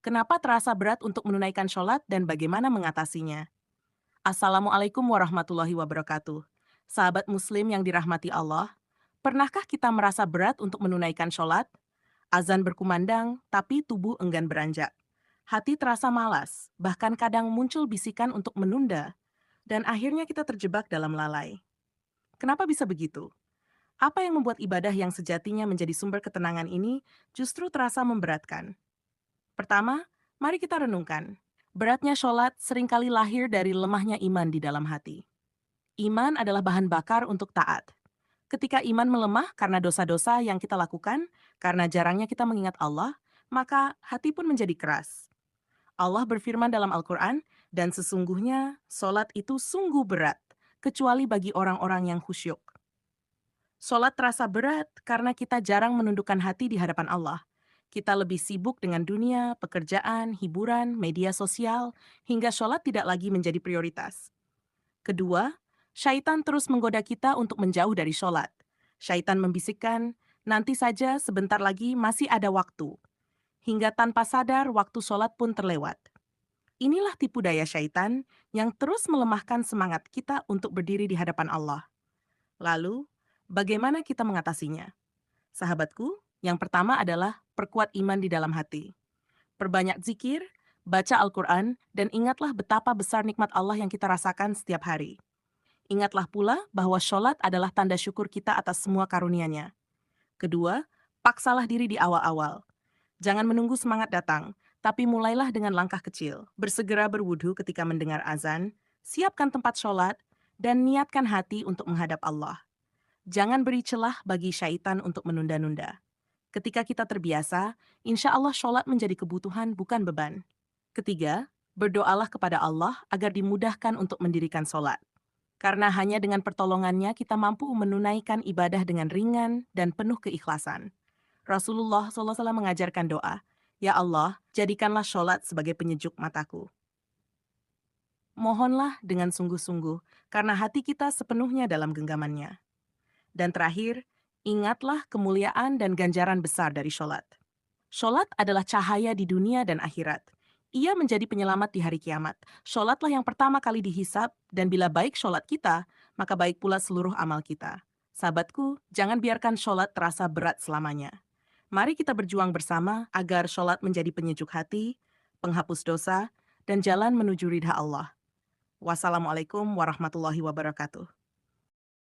Kenapa terasa berat untuk menunaikan sholat dan bagaimana mengatasinya? Assalamualaikum warahmatullahi wabarakatuh. Sahabat muslim yang dirahmati Allah, pernahkah kita merasa berat untuk menunaikan sholat? Azan berkumandang, tapi tubuh enggan beranjak. Hati terasa malas, bahkan kadang muncul bisikan untuk menunda, dan akhirnya kita terjebak dalam lalai. Kenapa bisa begitu? Apa yang membuat ibadah yang sejatinya menjadi sumber ketenangan ini justru terasa memberatkan? Pertama, mari kita renungkan. Beratnya sholat seringkali lahir dari lemahnya iman di dalam hati. Iman adalah bahan bakar untuk taat. Ketika iman melemah karena dosa-dosa yang kita lakukan, karena jarangnya kita mengingat Allah, maka hati pun menjadi keras. Allah berfirman dalam Al-Quran, dan sesungguhnya sholat itu sungguh berat, kecuali bagi orang-orang yang khusyuk. Sholat terasa berat karena kita jarang menundukkan hati di hadapan Allah. Kita lebih sibuk dengan dunia, pekerjaan, hiburan, media sosial, hingga sholat tidak lagi menjadi prioritas. Kedua, syaitan terus menggoda kita untuk menjauh dari sholat. Syaitan membisikkan, nanti saja sebentar lagi masih ada waktu. Hingga tanpa sadar, waktu sholat pun terlewat. Inilah tipu daya syaitan yang terus melemahkan semangat kita untuk berdiri di hadapan Allah. Lalu, bagaimana kita mengatasinya? Sahabatku, yang pertama adalah perkuat iman di dalam hati. Perbanyak zikir, baca Al-Quran, dan ingatlah betapa besar nikmat Allah yang kita rasakan setiap hari. Ingatlah pula bahwa sholat adalah tanda syukur kita atas semua karunia-Nya. Kedua, paksalah diri di awal-awal. Jangan menunggu semangat datang, tapi mulailah dengan langkah kecil. Bersegera berwudu ketika mendengar azan, siapkan tempat sholat, dan niatkan hati untuk menghadap Allah. Jangan beri celah bagi syaitan untuk menunda-nunda. Ketika kita terbiasa, insya Allah sholat menjadi kebutuhan bukan beban. Ketiga, berdoalah kepada Allah agar dimudahkan untuk mendirikan sholat. Karena hanya dengan pertolongannya kita mampu menunaikan ibadah dengan ringan dan penuh keikhlasan. Rasulullah SAW mengajarkan doa, Ya Allah, jadikanlah sholat sebagai penyejuk mataku. Mohonlah dengan sungguh-sungguh, karena hati kita sepenuhnya dalam genggamannya. Dan terakhir, ingatlah kemuliaan dan ganjaran besar dari sholat. Sholat adalah cahaya di dunia dan akhirat. Ia menjadi penyelamat di hari kiamat. Sholatlah yang pertama kali dihisap, dan bila baik sholat kita, maka baik pula seluruh amal kita. Sahabatku, jangan biarkan sholat terasa berat selamanya. Mari kita berjuang bersama agar sholat menjadi penyejuk hati, penghapus dosa, dan jalan menuju ridha Allah. Wassalamualaikum warahmatullahi wabarakatuh.